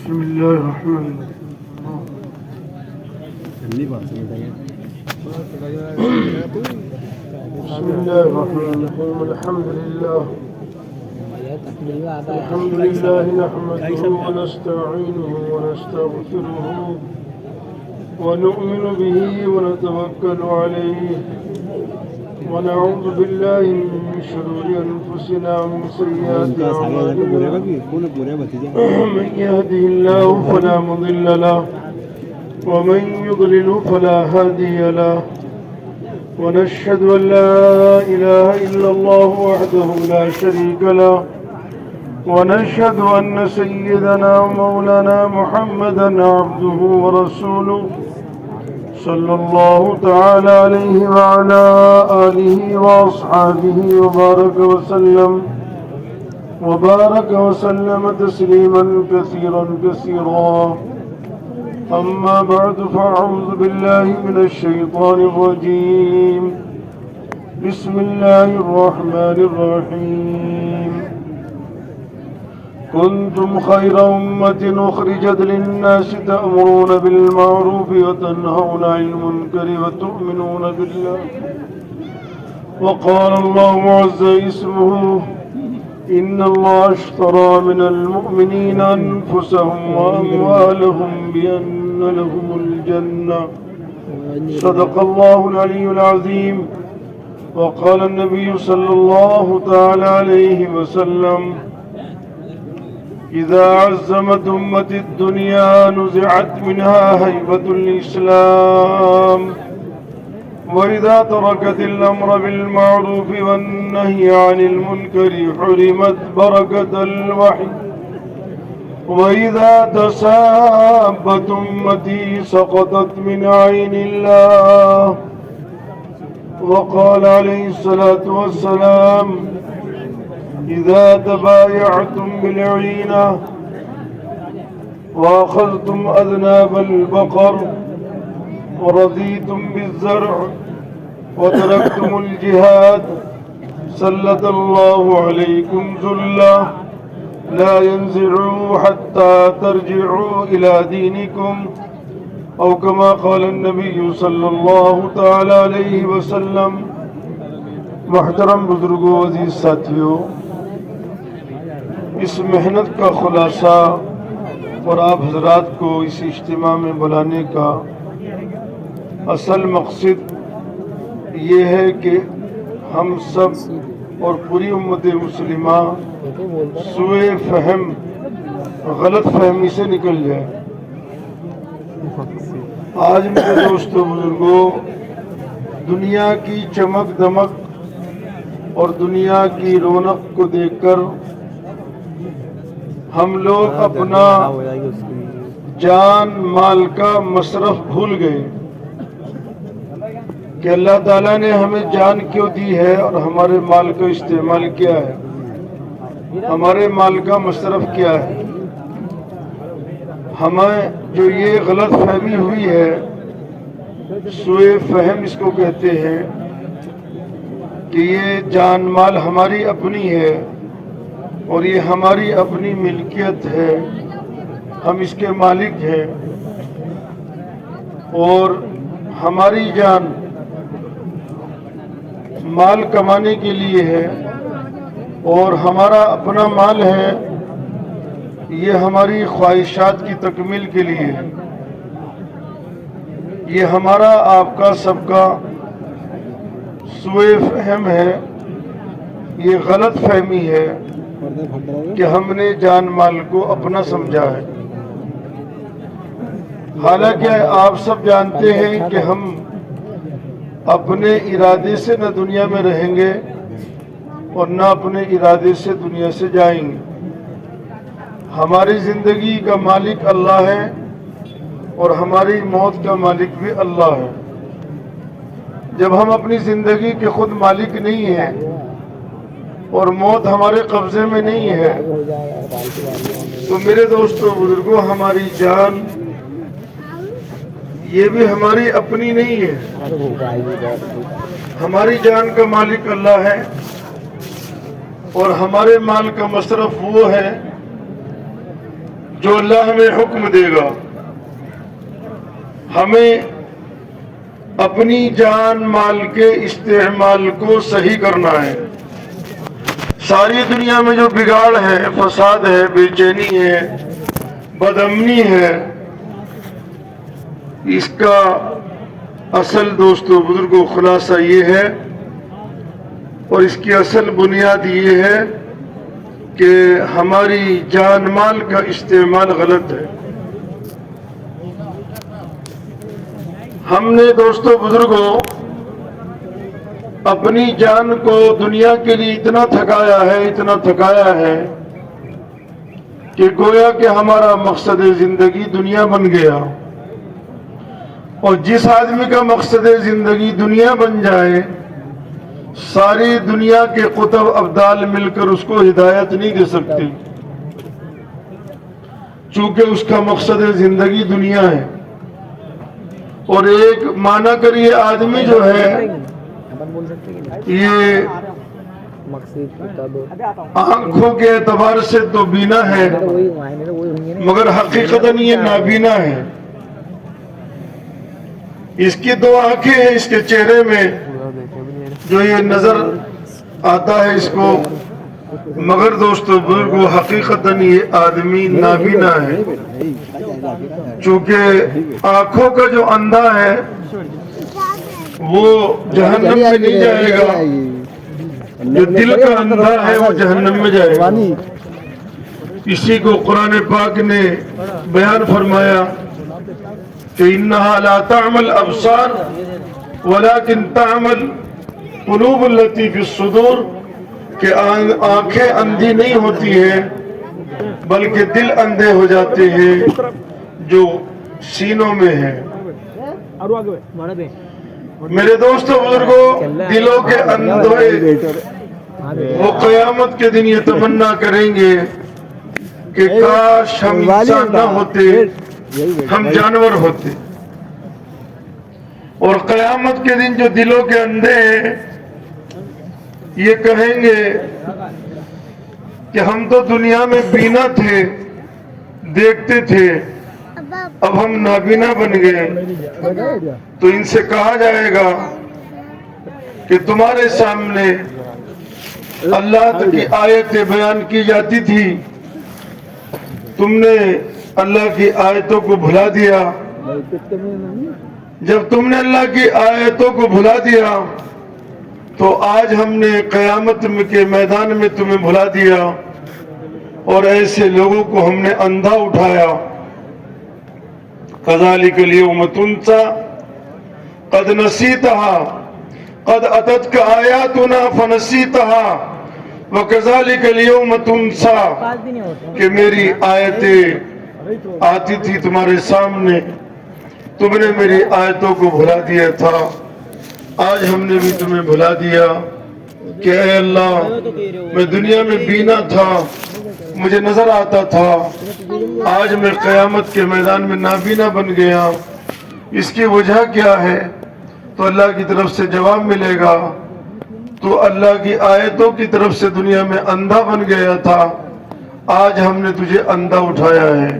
بسم الله الرحمن بسم الله الرحمن الرحيم الحمد لله نحمده ونستعينه ونستغفره ونؤمن به ونتوكل عليه ونعوذ بالله من شرور أنفسنا ومن سيئات أعمالنا من يهده الله فلا مضل له ومن يضلل فلا هادي له ونشهد أن لا إله إلا الله وحده لا شريك له ونشهد أن سيدنا ومولانا محمدا عبده ورسوله صلى الله تعالى عليه وعلى آله وأصحابه وبارك وسلم تسليما كثيرا أما بعد فأعوذ بالله من الشيطان الرجيم بسم الله الرحمن الرحيم كنتم خير أمة أخرجت للناس تأمرون بالمعروف وتنهون عن المنكر وتؤمنون بالله وقال الله عز اسمه إن الله اشترى من المؤمنين أنفسهم وأموالهم بأن لهم الجنة صدق الله العلي العظيم وقال النبي صلى الله تعالى عليه وسلم إذا عزمت أمة الدنيا نزعت منها هيبة الإسلام وإذا تركت الأمر بالمعروف والنهي عن المنكر حرمت بركة الوحي وإذا تسابت أمتي سقطت من عين الله وقال عليه الصلاة والسلام إذا تبايعتم بالعينة وأخذتم أذناب البقر ورضيتم بالزرع وتركتم الجهاد سلط الله عليكم ذلة لا ينزعوا حتى ترجعوا إلى دينكم أو كما قال النبي صلى الله تعالى عليه وسلم. محترم بزرگوں، عزیز ساتھیوں، اس محنت کا خلاصہ اور آپ حضرات کو اس اجتماع میں بلانے کا اصل مقصد یہ ہے کہ ہم سب اور پوری امت مسلمہ سوء فہم، غلط فہمی سے نکل جائے. آج میرے دوستوں بزرگوں، دنیا کی چمک دمک اور دنیا کی رونق کو دیکھ کر ہم لوگ اپنا جان مال کا مصرف بھول گئے کہ اللہ تعالیٰ نے ہمیں جان کیوں دی ہے اور ہمارے مال کا استعمال کیا ہے، ہمارے مال کا مصرف کیا ہے. ہمیں جو یہ غلط فہمی ہوئی ہے، سوء فہم اس کو کہتے ہیں، کہ یہ جان مال ہماری اپنی ہے اور یہ ہماری اپنی ملکیت ہے، ہم اس کے مالک ہیں اور ہماری جان مال کمانے کے لیے ہے اور ہمارا اپنا مال ہے یہ ہماری خواہشات کی تکمیل کے لیے ہے. یہ ہمارا آپ کا سب کا سوء فہم ہے، یہ غلط فہمی ہے کہ ہم نے جان مال کو اپنا سمجھا ہے. حالانکہ آپ سب جانتے ہیں کہ ہم اپنے ارادے سے نہ دنیا میں رہیں گے اور نہ اپنے ارادے سے دنیا سے جائیں گے. ہماری زندگی کا مالک اللہ ہے اور ہماری موت کا مالک بھی اللہ ہے. جب ہم اپنی زندگی کے خود مالک نہیں ہیں اور موت ہمارے قبضے میں نہیں ہے تو میرے دوستوں بزرگوں، ہماری جان یہ بھی ہماری اپنی نہیں ہے. ہماری جان کا مالک اللہ ہے اور ہمارے مال کا مصرف وہ ہے جو اللہ ہمیں حکم دے گا ہمیں اپنی جان مال کے استعمال کو صحیح کرنا ہے. ساری دنیا میں جو بگاڑ ہے، فساد ہے، بے چینی ہے، بد امنی ہے، اس کا اصل دوستو بزرگوں خلاصہ یہ ہے اور اس کی اصل بنیاد یہ ہے کہ ہماری جان مال کا استعمال غلط ہے. ہم نے دوستو بزرگوں اپنی جان کو دنیا کے لیے اتنا تھکایا ہے کہ گویا کہ ہمارا مقصد زندگی دنیا بن گیا. اور جس آدمی کا مقصد زندگی دنیا بن جائے، ساری دنیا کے قطب ابدال مل کر اس کو ہدایت نہیں دے سکتے، چونکہ اس کا مقصد زندگی دنیا ہے. اور ایک مانا کر یہ آدمی جو ہے یہ آنکھوں کے اعتبار سے تو بینا ہے، مگر حقیقتاً یہ نابینا ہے. اس کی دو آنکھیں ہیں اس کے چہرے میں جو یہ نظر آتا ہے اس کو، مگر دوستو بزرگو حقیقتاً یہ آدمی نابینا ہے. چونکہ آنکھوں کا جو اندھا ہے وہ جہنم میں نہیں جائے گا، جو دل کا اندھا ہے وہ جہنم میں جائے گا. اسی کو قرآن پاک نے بیان فرمایا کہ انہا لا تعمل ابصار ولكن تعمل قلوب التي في الصدور، کہ آنکھیں اندھی نہیں ہوتی ہیں بلکہ دل اندھے ہو جاتے ہیں جو سینوں میں ہیں. میرے دوستو بزرگوں، دلوں کے اندھے وہ قیامت کے دن یہ تمنا کریں گے کہ کاش ہم انسان نہ ہوتے، ہم جانور ہوتے. اور قیامت کے دن جو دلوں کے اندھے ہیں یہ کہیں گے کہ ہم تو دنیا میں بینا تھے، دیکھتے تھے، اب ہم نابینا بن گئے. تو ان سے کہا جائے گا کہ تمہارے سامنے اللہ کی آیتیں بیان کی جاتی تھی، تم نے اللہ کی آیتوں کو بھلا دیا. جب تم نے اللہ کی آیتوں کو بھلا دیا تو آج ہم نے قیامت کے میدان میں تمہیں بھلا دیا اور ایسے لوگوں کو ہم نے اندھا اٹھایا. كذلك اليوم تنسى قد نسيتها قد أتتك آياتنا فنسيتها وكذلك اليوم تنسى، کہ میری آیتیں آتی تھی تمہارے سامنے، تم نے میری آیتوں کو بھلا دیا تھا، آج ہم نے بھی تمہیں بھلا دیا. کہ اے اللہ میں دنیا میں بینا تھا، مجھے نظر آتا تھا، آج میں قیامت کے میدان میں نابینا بن گیا. اس کی وجہ کیا ہے؟ تو اللہ کی طرف سے جواب ملے گا. تو اللہ کی آیتوں کی طرف سے دنیا میں اندھا بن گیا تھا، آج ہم نے تجھے اندھا اٹھایا ہے.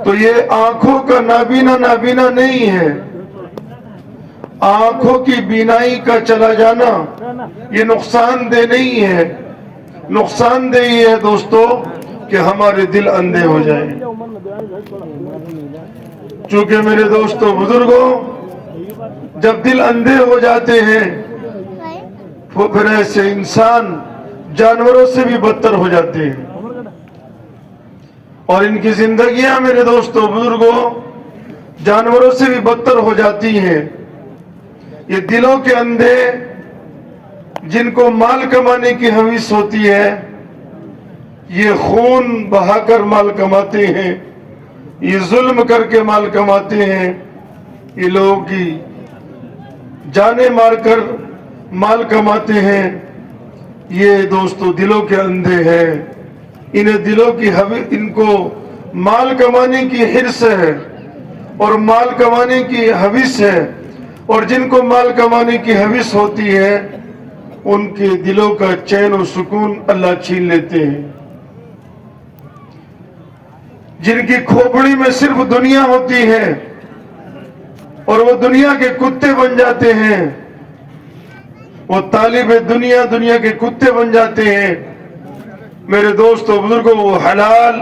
تو یہ آنکھوں کا نابینا نہیں ہے. آنکھوں کی بینائی کا چلا جانا یہ نقصان دہ نہیں ہے. نقصان دہ یہ ہے دوستو کہ ہمارے دل اندھے ہو جائیں. چونکہ میرے دوستو بزرگوں، جب دل اندھے ہو جاتے ہیں تو پھر ایسے انسان جانوروں سے بھی بدتر ہو جاتے ہیں اور ان کی زندگیاں میرے دوستو بزرگوں جانوروں سے بھی بدتر ہو جاتی ہیں. یہ دلوں کے اندھے جن کو مال کمانے کی ہوس ہوتی ہے، یہ خون بہا کر مال کماتے ہیں، یہ ظلم کر کے مال کماتے ہیں، یہ لوگوں کی جانیں مار کر مال کماتے ہیں. یہ دوستو دلوں کے اندھے ہیں. انہیں دلوں کی ان کو مال کمانے کی حرص ہے اور مال کمانے کی ہوس ہے، اور جن کو مال کمانے کی ہوس ہوتی ہے ان کے دلوں کا چین و سکون اللہ چھین لیتے ہیں. جن کی کھوپڑی میں صرف دنیا ہوتی ہے اور وہ دنیا کے کتے بن جاتے ہیں، وہ طالب دنیا دنیا کے کتے بن جاتے ہیں۔ میرے دوستو بزرگوں، وہ حلال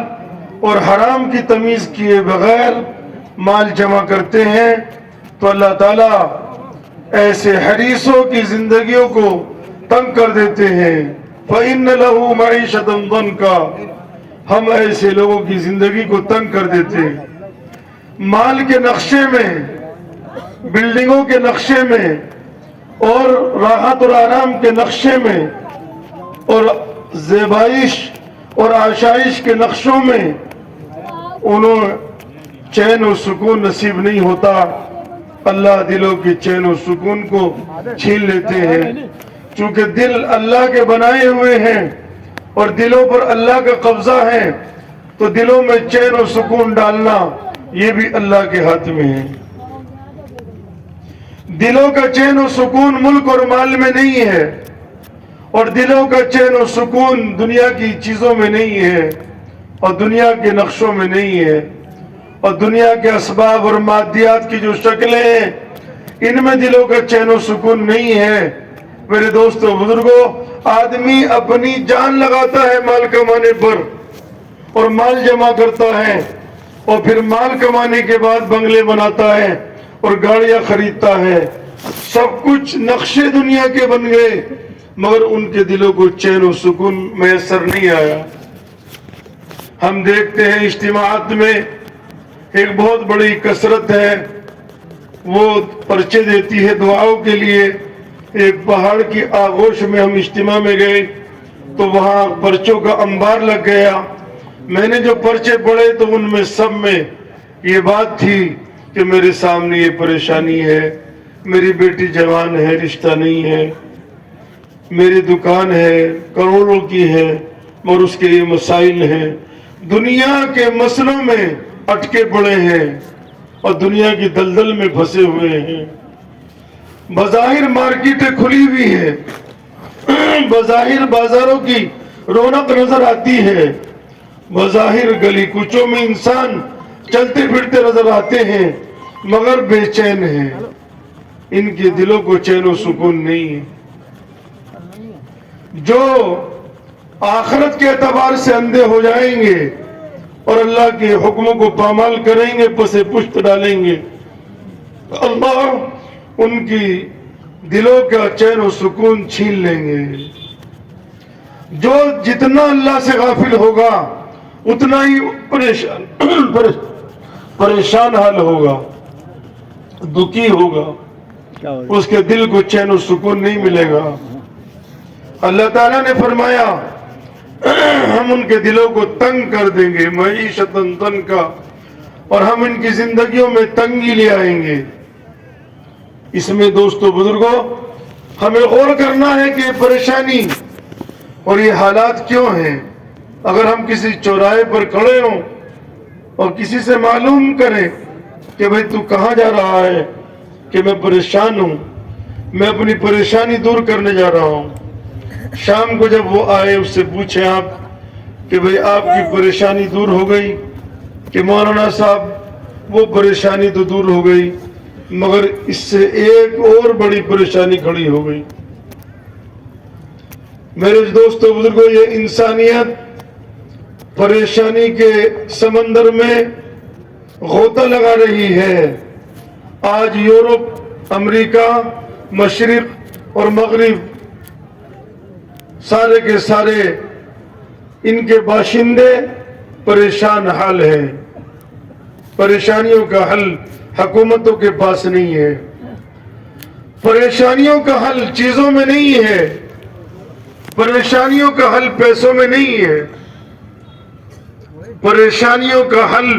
اور حرام کی تمیز کیے بغیر مال جمع کرتے ہیں تو اللہ تعالیٰ ایسے حریصوں کی زندگیوں کو تنگ کر دیتے ہیں۔ فَإِنَّ لَهُ مَعِيشَةً ضَنْكَ، ہم ایسے لوگوں کی زندگی کو تنگ کر دیتے ہیں۔ مال کے نقشے میں، بلڈنگوں کے نقشے میں اور راحت اور آرام کے نقشے میں اور زیبائش اور آشائش کے نقشوں میں انہوں چین و سکون نصیب نہیں ہوتا۔ اللہ دلوں کی چین و سکون کو چھین لیتے ہیں۔ چونکہ دل اللہ کے بنائے ہوئے ہیں اور دلوں پر اللہ کا قبضہ ہے، تو دلوں میں چین و سکون ڈالنا یہ بھی اللہ کے ہاتھ میں ہے۔ دلوں کا چین و سکون ملک اور مال میں نہیں ہے، اور دلوں کا چین و سکون دنیا کی چیزوں میں نہیں ہے اور دنیا کے نقشوں میں نہیں ہے، اور دنیا کے اسباب اور مادیات کی جو شکلیں ہیں ان میں دلوں کا چین و سکون نہیں ہے۔ میرے دوستو بزرگوں، آدمی اپنی جان لگاتا ہے مال کمانے پر اور مال جمع کرتا ہے، اور پھر مال کمانے کے بعد بنگلے بناتا ہے اور گاڑیاں خریدتا ہے، سب کچھ نقشے دنیا کے بن گئے، مگر ان کے دلوں کو چین و سکون میسر نہیں آیا۔ ہم دیکھتے ہیں اجتماعات میں ایک بہت بڑی کثرت ہے، وہ پرچے دیتی ہے دعاؤں کے لیے۔ ایک پہاڑ کی آغوش میں ہم اجتماع میں گئے تو وہاں پرچوں کا انبار لگ گیا۔ میں نے جو پرچے پڑھے تو ان میں سب میں یہ بات تھی کہ میرے سامنے یہ پریشانی ہے، میری بیٹی جوان ہے، رشتہ نہیں ہے، میری دکان ہے کروڑوں کی ہے اور اس کے یہ مسائل ہیں، دنیا کے مسئلوں میں اٹکے پڑے ہیں اور دنیا کی دلدل میں پھنسے ہوئے ہیں۔ بظاہر مارکیٹیں کھلی ہوئی ہے، بظاہر بازاروں کی رونق نظر آتی ہے، بظاہر گلی کوچوں میں انسان چلتے پھرتے نظر آتے ہیں، مگر بے چین ہیں، ان کے دلوں کو چین و سکون نہیں ہے۔ جو آخرت کے اعتبار سے اندھے ہو جائیں گے اور اللہ کے حکموں کو پامال کریں گے، پسے پشت ڈالیں گے، اللہ ان کی دلوں کا چین و سکون چھین لیں گے۔ جو جتنا اللہ سے غافل ہوگا اتنا ہی پریشان حال ہوگا، دکھی ہوگا، اس کے دل کو چین و سکون نہیں ملے گا۔ اللہ تعالیٰ نے فرمایا ہم ان کے دلوں کو تنگ کر دیں گے، معیشت ضنکا، اور ہم ان کی زندگیوں میں تنگی لے آئیں گے۔ اس میں دوستو بزرگوں ہمیں غور کرنا ہے کہ یہ پریشانی اور یہ حالات کیوں ہیں۔ اگر ہم کسی چوراہے پر کھڑے ہوں اور کسی سے معلوم کریں کہ بھئی تو کہاں جا رہا ہے، کہ میں پریشان ہوں، میں اپنی پریشانی دور کرنے جا رہا ہوں، شام کو جب وہ آئے اس سے پوچھیں آپ کہ بھئی آپ کی پریشانی دور ہو گئی، کہ مولانا صاحب وہ پریشانی تو دور ہو گئی مگر اس سے ایک اور بڑی پریشانی کھڑی ہو گئی۔ میرے دوستو بزرگوں، یہ انسانیت پریشانی کے سمندر میں غوطہ لگا رہی ہے۔ آج یورپ، امریکہ، مشرق اور مغرب سارے کے سارے ان کے باشندے پریشان حال ہیں۔ پریشانیوں کا حل حکومتوں کے پاس نہیں ہے، پریشانیوں کا حل چیزوں میں نہیں ہے، پریشانیوں کا حل پیسوں میں نہیں ہے، پریشانیوں کا حل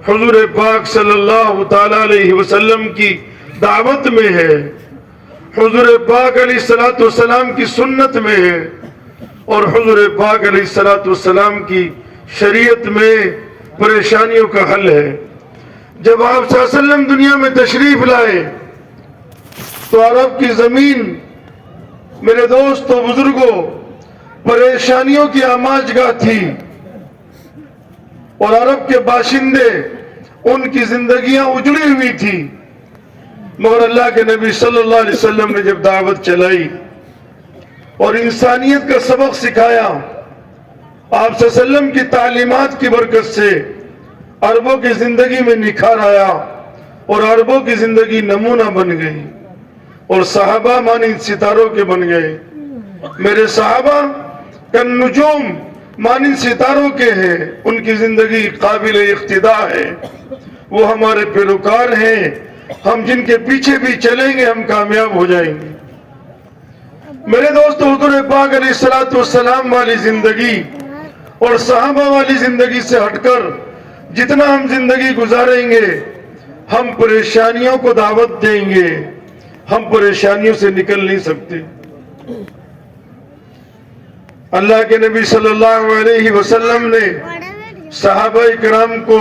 حضور پاک صلی اللہ تعالی علیہ وسلم کی دعوت میں ہے، حضور پاک علیہ السلام کی سنت میں ہے، اور حضور پاک علیہ السلام کی شریعت میں پریشانیوں کا حل ہے۔ جب آپ صلی اللہ علیہ وسلم دنیا میں تشریف لائے تو عرب کی زمین میرے دوستو بزرگوں پریشانیوں کی آماج گاہ تھی، اور عرب کے باشندے ان کی زندگیاں اجڑی ہوئی تھی، مگر اللہ کے نبی صلی اللہ علیہ وسلم نے جب دعوت چلائی اور انسانیت کا سبق سکھایا، آپ صلی اللہ علیہ وسلم کی تعلیمات کی برکت سے عربوں کی زندگی میں نکھار آیا اور عربوں کی زندگی نمونہ بن گئی اور صحابہ مانند ستاروں کے بن گئے۔ میرے صحابہ کن نجوم مانند ستاروں کے ہیں، ان کی زندگی قابل اقتداء ہے، وہ ہمارے پیروکار ہیں، ہم جن کے پیچھے بھی چلیں گے ہم کامیاب ہو جائیں گے۔ میرے دوستو، حضور پاک علیہ السلام والی زندگی اور صحابہ والی زندگی سے ہٹ کر جتنا ہم زندگی گزاریں گے ہم پریشانیوں کو دعوت دیں گے، ہم پریشانیوں سے نکل نہیں سکتے۔ اللہ کے نبی صلی اللہ علیہ وسلم نے صحابہ کرام کو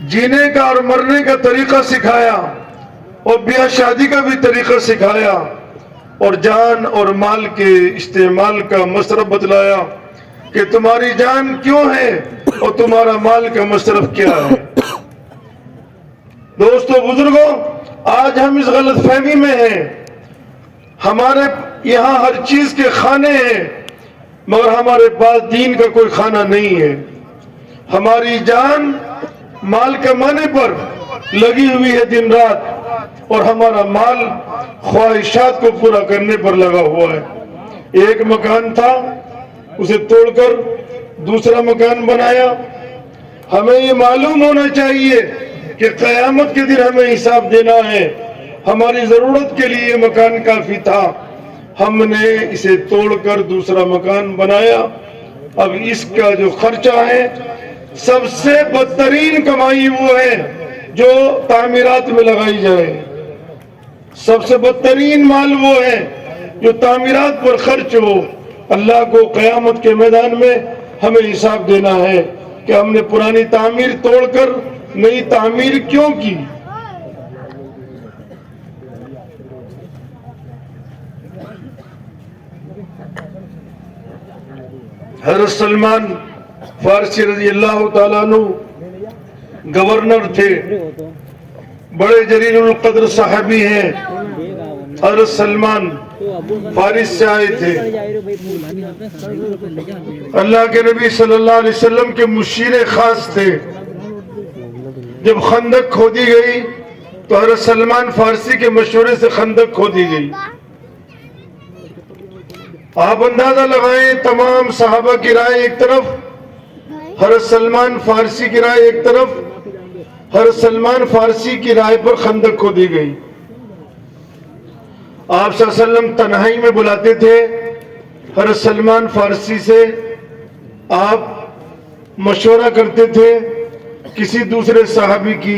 جینے کا اور مرنے کا طریقہ سکھایا اور بیاہ شادی کا بھی طریقہ سکھایا اور جان اور مال کے استعمال کا مصرف بتلایا کہ تمہاری جان کیوں ہے اور تمہارا مال کا مصرف کیا ہے۔ دوستو بزرگوں، آج ہم اس غلط فہمی میں ہیں، ہمارے یہاں ہر چیز کے کھانے ہیں مگر ہمارے پاس دین کا کوئی کھانا نہیں ہے۔ ہماری جان مال کمانے پر لگی ہوئی ہے دن رات اور ہمارا مال خواہشات کو پورا کرنے پر لگا ہوا ہے۔ ایک مکان تھا، اسے توڑ کر دوسرا مکان بنایا۔ ہمیں یہ معلوم ہونا چاہیے کہ قیامت کے دن ہمیں حساب دینا ہے۔ ہماری ضرورت کے لیے یہ مکان کافی تھا، ہم نے اسے توڑ کر دوسرا مکان بنایا۔ اب اس کا جو خرچہ ہے، سب سے بدترین کمائی وہ ہے جو تعمیرات میں لگائی جائے، سب سے بدترین مال وہ ہے جو تعمیرات پر خرچ ہو۔ اللہ کو قیامت کے میدان میں ہمیں حساب دینا ہے کہ ہم نے پرانی تعمیر توڑ کر نئی تعمیر کیوں کی۔ حضرت سلمان فارسی رضی اللہ تعالیٰ عنہ گورنر تھے، بڑے جلیل القدر صحابی ہیں۔ حضرت سلمان فارس سے آئے تھے، اللہ کے نبی صلی اللہ علیہ وسلم کے مشیر خاص تھے۔ جب خندق کھودی گئی تو حضرت سلمان فارسی کے مشورے سے خندق کھودی گئی۔ آپ اندازہ لگائیں، تمام صحابہ کی رائے ایک طرف، حضرت سلمان فارسی کی رائے ایک طرف، حضرت سلمان فارسی کی رائے پر خندق کھودی گئی۔ آپ صلی اللہ علیہ وسلم تنہائی میں بلاتے تھے حضرت سلمان فارسی سے، آپ مشورہ کرتے تھے، کسی دوسرے صحابی کی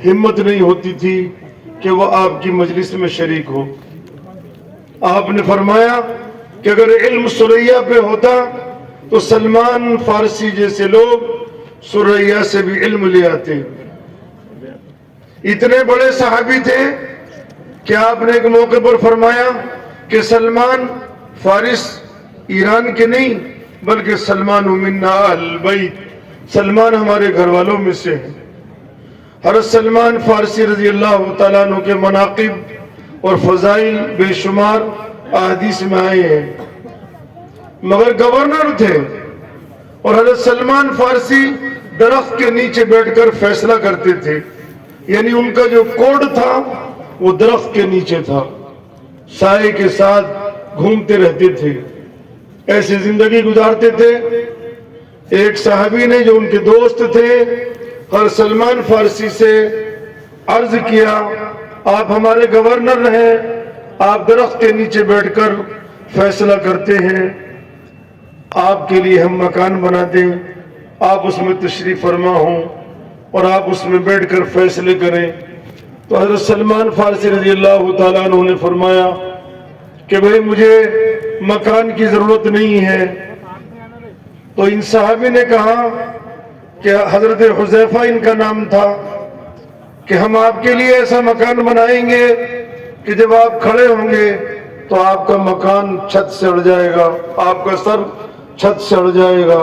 ہمت نہیں ہوتی تھی کہ وہ آپ کی مجلس میں شریک ہو۔ آپ نے فرمایا کہ اگر علم سریا پہ ہوتا تو سلمان فارسی جیسے لوگ سریا سے بھی علم لے آتے۔ اتنے بڑے صحابی تھے کہ آپ نے ایک موقع پر فرمایا کہ سلمان فارس ایران کے نہیں بلکہ سلمان منا اہل بیت، سلمان ہمارے گھر والوں میں سے ہیں۔ حضرت سلمان فارسی رضی اللہ تعالیٰ عنہ کے مناقب اور فضائل بے شمار احادیث میں آئے ہیں، مگر گورنر تھے اور حضرت سلمان فارسی درخت کے نیچے بیٹھ کر فیصلہ کرتے تھے، یعنی ان کا جو کوڈ تھا وہ درخت کے نیچے تھا، سائے کے ساتھ گھومتے رہتے تھے، ایسی زندگی گزارتے تھے۔ ایک صحابی نے جو ان کے دوست تھے حضرت سلمان فارسی سے عرض کیا، آپ ہمارے گورنر ہیں، آپ درخت کے نیچے بیٹھ کر فیصلہ کرتے ہیں، آپ کے لیے ہم مکان بنا دیں، آپ اس میں تشریف فرما ہوں اور آپ اس میں بیٹھ کر فیصلے کریں۔ تو حضرت سلمان فارسی رضی اللہ تعالیٰ عنہ نے فرمایا کہ بھئی مجھے مکان کی ضرورت نہیں ہے۔ تو ان صحابی نے کہا کہ حضرت حذیفہ ان کا نام تھا کہ ہم آپ کے لیے ایسا مکان بنائیں گے کہ جب آپ کھڑے ہوں گے تو آپ کا مکان چھت سے اڑ جائے گا، آپ کا سر چھت سے اڑ جائے گا۔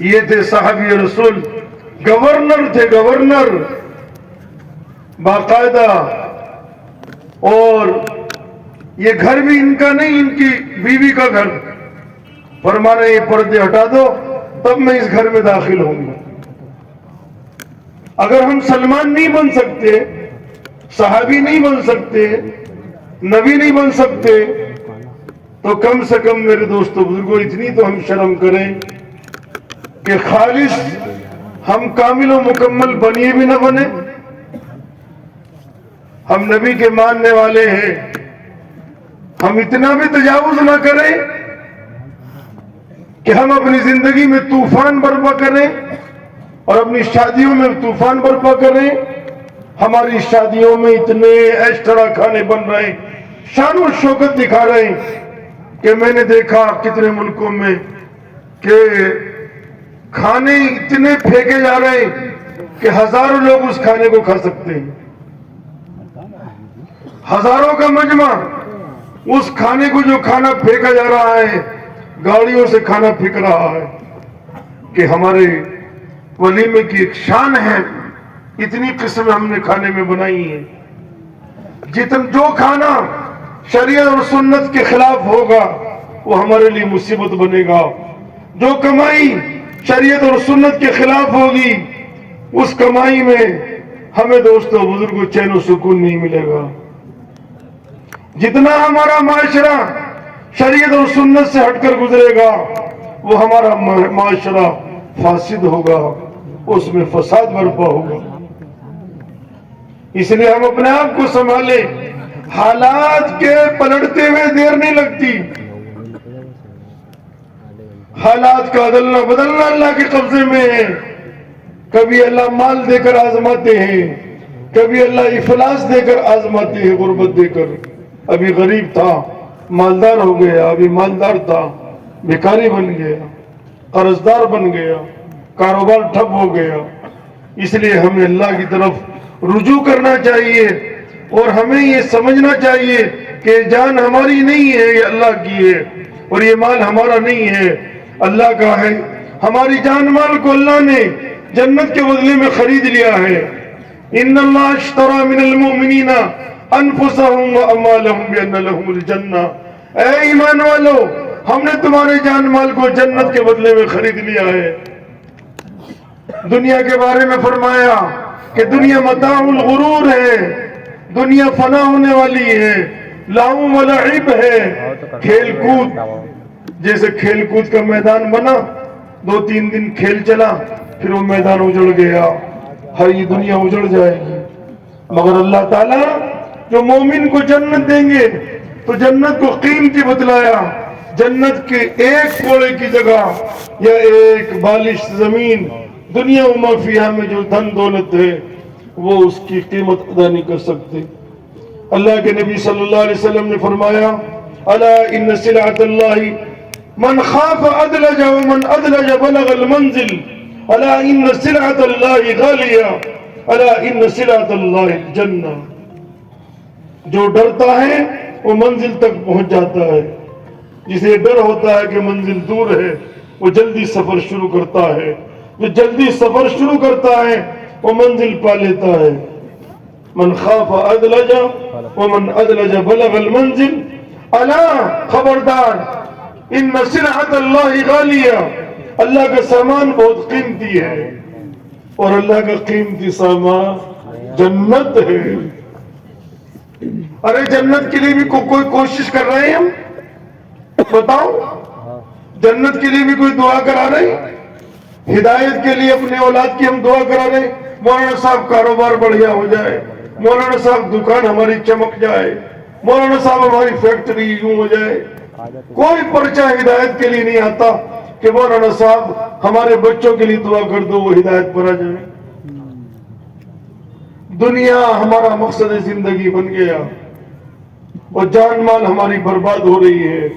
یہ تھے صحابی رسول، گورنر تھے، گورنر باقاعدہ. اور یہ گھر بھی ان کا نہیں، ان کی بیوی کا گھر. فرما رہے یہ پردے ہٹا دو تب میں اس گھر میں داخل ہوں گا. اگر ہم سلمان نہیں بن سکتے، صحابی نہیں بن سکتے، نبی نہیں بن سکتے، تو کم سے کم میرے دوستو بزرگوں اتنی تو ہم شرم کریں کہ خالص ہم کامل و مکمل بنیے بھی نہ بنے. ہم نبی کے ماننے والے ہیں، ہم اتنا بھی تجاوز نہ کریں کہ ہم اپنی زندگی میں طوفان برپا کریں اور اپنی شادیوں میں طوفان برپا کریں. ہماری شادیوں میں اتنے ایکسٹرا کھانے بن رہے ہیں، شان و شوکت دکھا رہے ہیں کہ میں نے دیکھا کتنے ملکوں میں کہ کھانے اتنے پھینکے جا رہے ہیں کہ ہزاروں لوگ اس کھانے کو کھا سکتے ہیں. ہزاروں کا مجمع اس کھانے کو، جو کھانا پھینکا جا رہا ہے، گاڑیوں سے کھانا پھینک رہا ہے کہ ہمارے ولیمے کی ایک شان ہے. اتنی قسمیں ہم نے کھانے میں بنائی ہیں. جو کھانا شریعت اور سنت کے خلاف ہوگا وہ ہمارے لیے مصیبت بنے گا. جو کمائی شریعت اور سنت کے خلاف ہوگی اس کمائی میں ہمیں دوستو بزرگوں چین و سکون نہیں ملے گا. جتنا ہمارا معاشرہ شریعت اور سنت سے ہٹ کر گزرے گا وہ ہمارا معاشرہ فاسد ہوگا، اس میں فساد برپا ہوگا. اس لیے ہم اپنے آپ کو سنبھالیں. حالات کے پلٹتے ہوئے دیر نہیں لگتی. حالات کا عدلنا بدلنا اللہ کے قبضے میں ہے. کبھی اللہ مال دے کر آزماتے ہیں، کبھی اللہ افلاس دے کر آزماتے ہیں، غربت دے کر. ابھی غریب تھا مالدار ہو گیا، ابھی مالدار تھا بھکاری بن گیا، قرضدار بن گیا، کاروبار ٹھپ ہو گیا. اس لیے ہمیں اللہ کی طرف رجوع کرنا چاہیے اور ہمیں یہ سمجھنا چاہیے کہ جان ہماری نہیں ہے، یہ اللہ کی ہے، اور یہ مال ہمارا نہیں ہے، اللہ کا ہے. ہماری جان مال کو اللہ نے جنت کے بدلے میں خرید لیا ہے. ان اللہ اشترى من المؤمنین انفسهم واموالهم بان لهم الجنہ. اے ایمان والو، ہم نے تمہارے جان مال کو جنت کے بدلے میں خرید لیا ہے. دنیا کے بارے میں فرمایا کہ دنیا متاع الغرور ہے، دنیا فنا ہونے والی ہے، لہو و لعب ہے. کھیل کود، جیسے کھیل کود کا میدان بنا، 2-3 دن کھیل چلا پھر وہ میدان اجڑ گیا. ہر یہ دنیا اجڑ جائے گی. مگر اللہ تعالیٰ جو مومن کو جنت دیں گے تو جنت کو قیمتی بتلایا. جنت کے ایک کوڑے کی جگہ یا ایک بالش زمین دنیا و ما فیہا میں جو دھن دولت ہے وہ اس کی قیمت ادا نہیں کر سکتے. اللہ کے نبی صلی اللہ علیہ وسلم نے فرمایا الا ان سلعۃ اللہ من خاف ادلج ومن ادلج بلغ المنزل. الا ان سلعۃ اللہ غالیہ. الا ان سلعۃ اللہ الجنہ. جو ڈرتا ہے وہ منزل تک پہنچ جاتا ہے. جسے ڈر ہوتا ہے کہ منزل دور ہے وہ جلدی سفر شروع کرتا ہے. جو جلدی سفر شروع کرتا ہے وہ منزل پا لیتا ہے. من خاف ادلج ومن ادلج بلغ المنزل. الا خبردار ان سلعۃ اللہ غالیہ. اللہ کا سامان بہت قیمتی ہے اور اللہ کا قیمتی سامان جنت ہے. ارے جنت کے لیے بھی کوئی کوشش کر رہے ہیں ہم؟ بتاؤ، جنت کے لیے بھی کوئی دعا کرا رہے ہیں؟ ہدایت کے لیے اپنے اولاد کی ہم دعا کرا رہے ہیں. مولانا صاحب کاروبار بڑھیا ہو جائے، مولانا صاحب دکان ہماری چمک جائے، مولانا صاحب ہماری فیکٹری یوں ہو جائے. کوئی پرچہ ہدایت کے لیے نہیں آتا کہ مولانا صاحب ہمارے بچوں کے لیے دعا کر دو وہ ہدایت پر آ جائے. دنیا ہمارا مقصد زندگی بن گیا اور جان مال ہماری برباد ہو رہی ہے.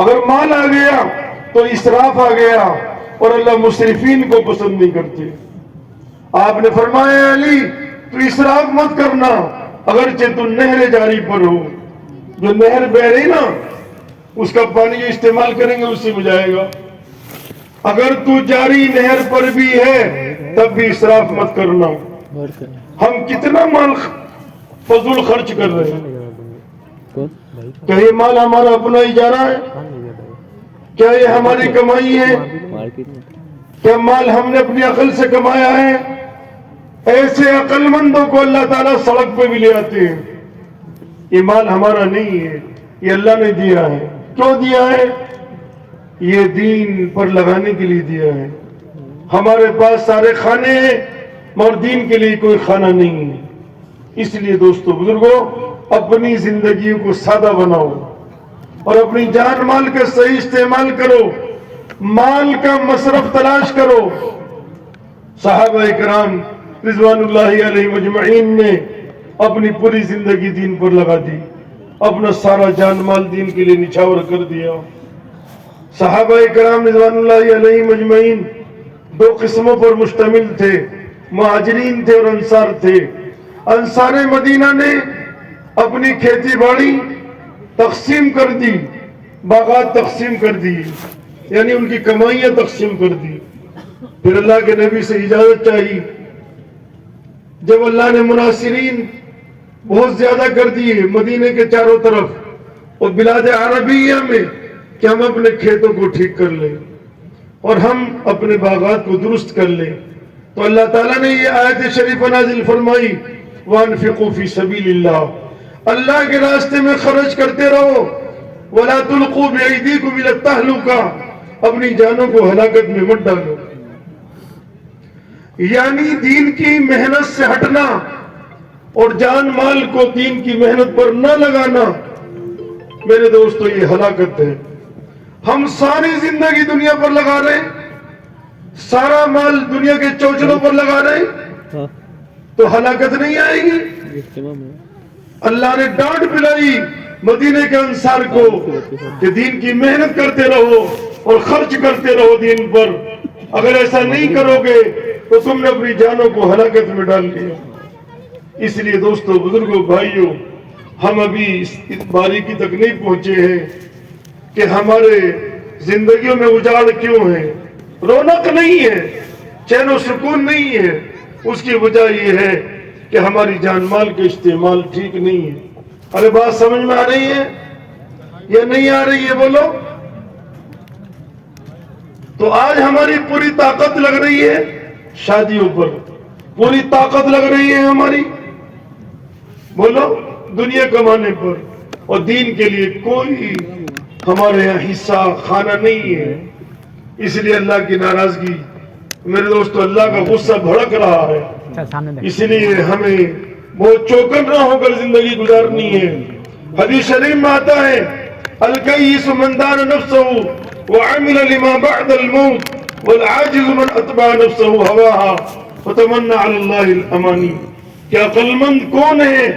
اگر مال آ گیا تو اسراف آ گیا اور اللہ مسرفین کو پسند نہیں کرتے. آپ نے فرمایا علی تو اسراف مت کرنا اگرچہ تو نہر جاری پر ہو. جو نہر بہ رہی نا اس کا پانی جو استعمال کریں گے اسی میں جائے گا. اگر تو جاری نہر پر بھی ہے تب بھی اسراف مت کرنا. ہم کتنا مال فضول خرچ کر رہے ہیں. کیا یہ مال ہمارا اپنا ہی جا رہا ہے؟ کیا یہ ہماری کمائی ہے؟ کیا مال ہم نے اپنی عقل سے کمایا ہے؟ ایسے عقل مندوں کو اللہ تعالیٰ سڑک پہ بھی لے آتے ہیں. یہ مال ہمارا نہیں ہے، یہ اللہ نے دیا ہے. کیوں دیا ہے؟ یہ دین پر لگانے کے لیے دیا ہے. ہمارے پاس سارے کھانے ہیں مگر دین کے لیے کوئی کھانا نہیں ہے. اس لیے دوستو بزرگوں، اپنی زندگیوں کو سادہ بناؤ اور اپنی جان مال کا صحیح استعمال کرو. مال کا مصرف تلاش کرو. صحابہ کرام رضوان اللہ علیہ مجمعین نے اپنی پوری زندگی دین پر لگا دی، اپنا سارا جان مال دین کے لیے نچھاور کر دیا. صحابہ کرام رضوان اللہ علیہ مجمعین دو قسموں پر مشتمل تھے، مہاجرین تھے اور انصار تھے. انصار مدینہ نے اپنی کھیتی باڑی تقسیم کر دی، باغات تقسیم کر دی، یعنی ان کی کمائیاں تقسیم کر دی. پھر اللہ کے نبی سے اجازت چاہی. جب اللہ نے مناصرین بہت زیادہ کر دیے مدینے کے چاروں طرف اور بلاد عربیہ میں کہ ہم اپنے کھیتوں کو ٹھیک کر لیں اور ہم اپنے باغات کو درست کر لیں، تو اللہ تعالیٰ نے یہ آیت شریف نازل فرمائی، وَأَنفِقُوا فِي سَبِيلِ اللَّهِ، اللہ کے راستے میں خرچ کرتے رہو. وَلَا تُلْقُوا بِأَيْدِيكُمْ إِلَى التَّهْلُكَةِ، اپنی جانوں کو ہلاکت میں مت ڈالو. یعنی دین کی محنت سے ہٹنا اور جان مال کو دین کی محنت پر نہ لگانا، میرے دوستو یہ ہلاکت ہے. ہم ساری زندگی دنیا پر لگا رہے ہیں، سارا مال دنیا کے چوچلوں پر لگا رہے ہیں، تو ہلاکت نہیں آئے گی؟ اللہ نے ڈانٹ پلائی مدینے کے انصار کو کہ دین کی محنت کرتے رہو اور خرچ کرتے رہو دین پر. اگر ایسا نہیں کرو گے تو تم نے اپنی جانوں کو ہلاکت میں ڈال دیا. اس لیے دوستو بزرگوں بھائیوں، ہم ابھی اس باریکی تک نہیں پہنچے ہیں کہ ہمارے زندگیوں میں اجاڑ کیوں ہے، رونق نہیں ہے، چین و سکون نہیں ہے. اس کی وجہ یہ ہے کہ ہماری جان مال کا استعمال ٹھیک نہیں ہے. ارے بات سمجھ میں آ رہی ہے یا نہیں آ رہی ہے؟ بولو. تو آج ہماری پوری طاقت لگ رہی ہے شادیوں پر، پوری طاقت لگ رہی ہے ہماری، بولو، دنیا کمانے پر، اور دین کے لیے کوئی ہمارے یہاں حصہ خانہ نہیں ہے. اس لیے اللہ کی ناراضگی، میرے دوستو، اللہ کا غصہ بھڑک رہا ہے. اس لیے ہمیں بہت چوکنا ہو کر زندگی گزارنی ہے. حدیث شریف میں آتا ہے، الکیس من دان نفسہ وعمل لما بعد الموت والعاجز من اتبع نفسہ ہواها وتمنى على اللہ الامانی. کیا عقل مند کون ہے؟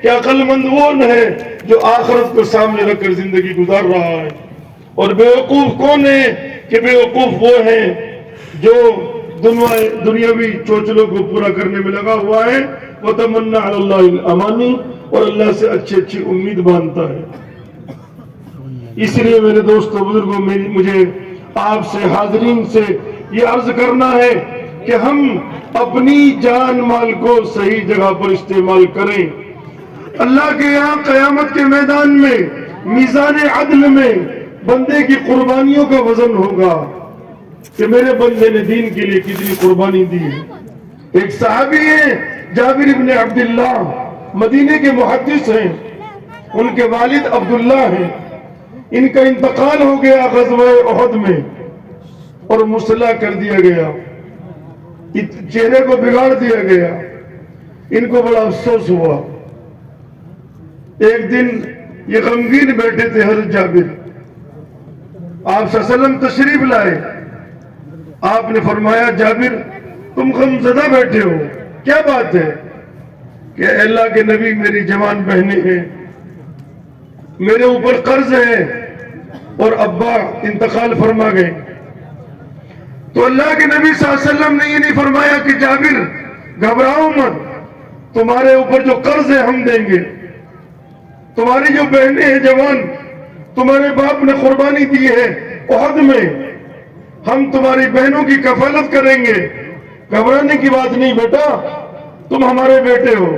کیا عقل مند وہ ہے جو آخرت کو سامنے رکھ کر زندگی گزار رہا ہے؟ اور بیوقوف کون ہے؟ کہ بیوقوف وہ ہے جو دنیاوی چوچلوں کو پورا کرنے میں لگا ہوا ہے. وتمنى على اللہ الامانی، اور اللہ سے اچھی اچھی امید باندھتا ہے. اس لیے میرے دوستو بزرگوں، مجھے آپ سے حاضرین سے یہ عرض کرنا ہے کہ ہم اپنی جان مال کو صحیح جگہ پر استعمال کریں. اللہ کے یہاں قیامت کے میدان میں میزان عدل میں بندے کی قربانیوں کا وزن ہوگا کہ میرے بندے نے دین کے لیے کتنی قربانی دی ہے. ایک صحابی ہیں جابر ابن عبداللہ، مدینے کے محدث ہیں، ان کے والد عبداللہ ہیں. ان کا انتقال ہو گیا غزوہ احد میں اور مسلح کر دیا گیا، چہرے کو بگاڑ دیا گیا. ان کو بڑا افسوس ہوا. ایک دن یہ غمگین بیٹھے تھے حضرت جابر، آپ صلی اللہ علیہ وسلم تشریف لائے. آپ نے فرمایا، جابر تم غمزدہ بیٹھے ہو، کیا بات ہے؟ کہ اللہ کے نبی میری جوان بہنیں ہیں، میرے اوپر قرض ہے اور ابا انتقال فرما گئے. تو اللہ کے نبی صلی اللہ علیہ وسلم نے یہ نہیں فرمایا کہ جابر گھبراؤ مت، تمہارے اوپر جو قرض ہے ہم دیں گے. تمہاری جو بہنیں ہیں جوان، تمہارے باپ نے قربانی دی ہے احد میں، ہم تمہاری بہنوں کی کفالت کریں گے. گھبرانے کی بات نہیں بیٹا, تم ہمارے بیٹے ہو,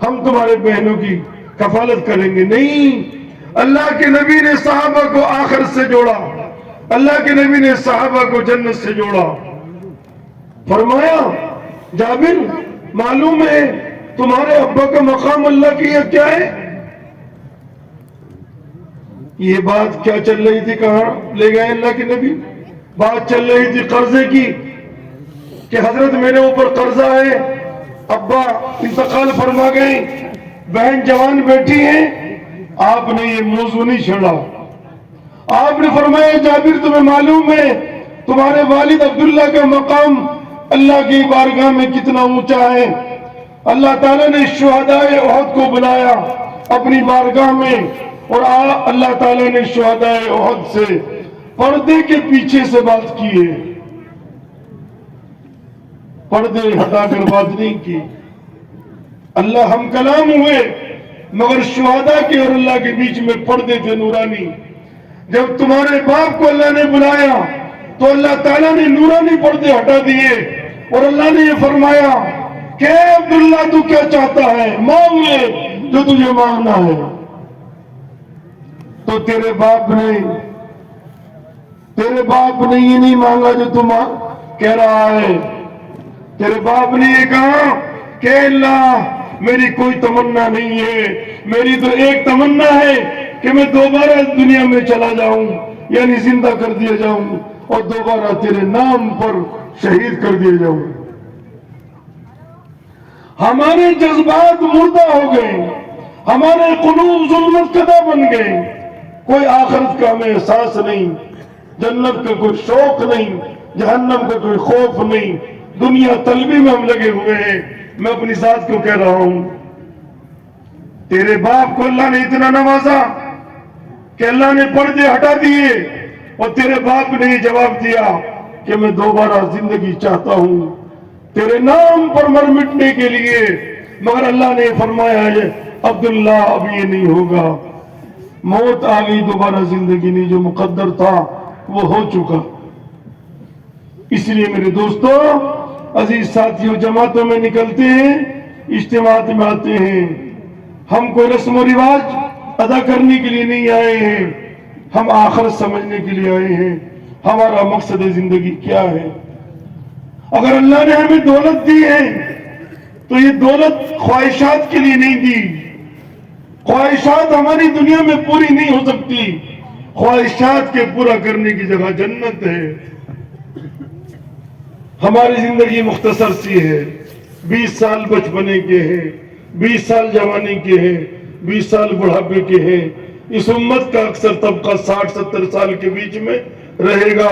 ہم تمہارے بہنوں کی کفالت کریں گے. نہیں, اللہ کے نبی نے صحابہ کو آخرت سے جوڑا, اللہ کے نبی نے صحابہ کو جنت سے جوڑا. فرمایا جابر معلوم ہے تمہارے ابا کا مقام اللہ کی کیا ہے؟ یہ بات کیا چل رہی تھی, کہاں لے گئے اللہ کے نبی؟ بات چل رہی تھی قرضے کی کہ حضرت میرے اوپر قرضہ ہے, ابا انتقال فرما گئے, بہن جوان بیٹھی ہیں. آپ نے یہ موضوع نہیں چھڑا, آپ نے فرمایا جابر تمہیں معلوم ہے تمہارے والد عبداللہ کا مقام اللہ کی بارگاہ میں کتنا اونچا ہے؟ اللہ تعالیٰ نے شہدائے احد کو بلایا اپنی بارگاہ میں, اور اللہ تعالیٰ نے شہدائے احد سے پردے کے پیچھے سے بات کی ہے, پردے ہٹا کر بات نہیں کی. اللہ ہم کلام ہوئے مگر شہداء کے اور اللہ کے بیچ میں پردے تھے نورانی. جب تمہارے باپ کو اللہ نے بلایا تو اللہ تعالیٰ نے نورانی پردے ہٹا دیے, اور اللہ نے یہ فرمایا کہ اے عبداللہ تو کیا چاہتا ہے, مانگ لے جو تجھے مانگنا ہے. تو تیرے باپ نے یہ نہیں مانگا جو تم کہہ رہا ہے. تیرے باپ نے یہ کہا کہ اللہ میری کوئی تمنا نہیں ہے, میری تو ایک تمنا ہے کہ میں دوبارہ دنیا میں چلا جاؤں, یعنی زندہ کر دیا جاؤں اور دوبارہ تیرے نام پر شہید کر دیا جاؤں. ہمارے جذبات مردہ ہو گئے, ہمارے قلوب ظلمت کدہ بن گئے. کوئی آخرت کا ہمیں احساس نہیں, جنت کا کوئی شوق نہیں, جہنم کا کوئی خوف نہیں, دنیا طلبی میں ہم لگے ہوئے ہیں. میں اپنی ذات کو کہہ رہا ہوں, تیرے باپ کو اللہ نے اتنا نوازا کہ اللہ نے پردے ہٹا دیے, اور تیرے باپ نے یہ جواب دیا کہ میں دوبارہ زندگی چاہتا ہوں تیرے نام پر مر مٹنے کے لیے. مگر اللہ نے فرمایا ہے عبداللہ اب یہ نہیں ہوگا, موت آ گئی, دوبارہ زندگی نہیں, جو مقدر تھا وہ ہو چکا. اس لیے میرے دوستو, عزیز ساتھیوں, جماعتوں میں نکلتے ہیں, اجتماعات میں آتے ہیں, ہم کوئی رسم و رواج ادا کرنے کے لیے نہیں آئے ہیں, ہم آخرت سمجھنے کے لیے آئے ہیں. ہمارا مقصد زندگی کیا ہے؟ اگر اللہ نے ہمیں دولت دی ہے تو یہ دولت خواہشات کے لیے نہیں دی. خواہشات ہماری دنیا میں پوری نہیں ہو سکتی, خواہشات کے پورا کرنے کی جگہ جنت ہے. ہماری زندگی مختصر سی ہے, 20 سال بچپنے کے ہیں, 20 سال جوانی کے ہیں, 20 سال بڑھاپے کے ہیں. اس امت کا اکثر طبقہ 60-70 سال کے بیچ میں رہے گا,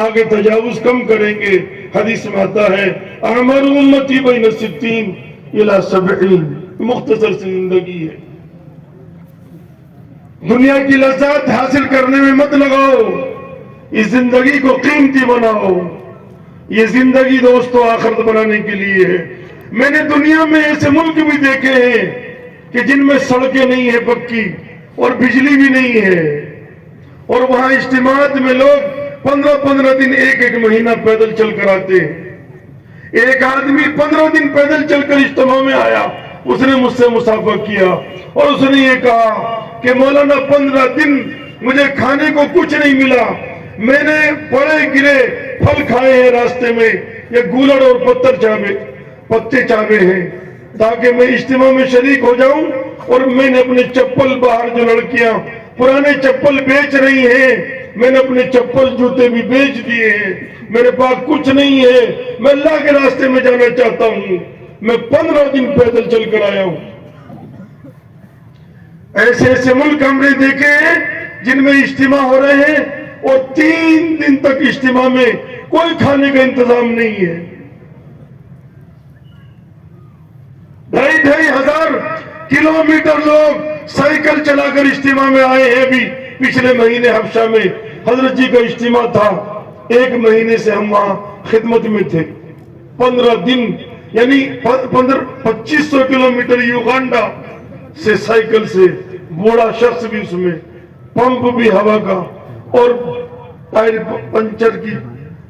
آگے تجاوز کم کریں گے. حدیث میں آتا ہے اعمار امتی بین 60 الی 70, مختصر سی زندگی ہے. دنیا کی لذات حاصل کرنے میں مت لگاؤ, اس زندگی کو قیمتی بناؤ. یہ زندگی دوستو آخرت بنانے کے لیے ہے. میں نے دنیا میں ایسے ملک بھی دیکھے ہیں کہ جن میں سڑکیں نہیں ہیں پکی, اور بجلی بھی نہیں ہے, اور وہاں اجتماعات میں لوگ 15-15 دن, ایک مہینہ پیدل چل کر آتے ہیں. ایک آدمی 15 دن پیدل چل کر اجتماع میں آیا, اس نے مجھ سے مصافحہ کیا اور اس نے یہ کہا کہ مولانا 15 دن مجھے کھانے کو کچھ نہیں ملا, میں نے پڑے گرے پھل کھائے ہیں راستے میں, یہ گولڑ اور پتے چاوے ہیں تاکہ میں اجتماع میں شریک ہو جاؤں. اور میں نے اپنے چپل, باہر جو لڑکیاں پرانے چپل بیچ رہی ہیں, میں نے اپنے چپل جوتے بھی بیچ دیے ہیں. میرے پاس کچھ نہیں ہے, میں اللہ کے راستے میں جانا چاہتا ہوں. میں 15 دن پیدل چل کر آیا ہوں. ایسے ایسے ملک ہم نے دیکھے ہیں جن میں اجتماع ہو رہے ہیں اور 3 دن تک اجتماع میں کوئی کھانے کا انتظام نہیں ہے. 2,500 کلومیٹر لوگ سائیکل چلا کر اجتماع میں آئے ہیں. بھی پچھلے مہینے حبشہ میں حضرت جی کا اجتماع تھا, 1 مہینے سے ہم وہاں خدمت میں تھے. 15 دن یعنی 2500 کلومیٹر یوگانڈا سے سائیکل سے, بوڑھا شخص بھی اس میں, پمپ بھی ہوا کا, اور ٹائر پنچر کی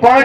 5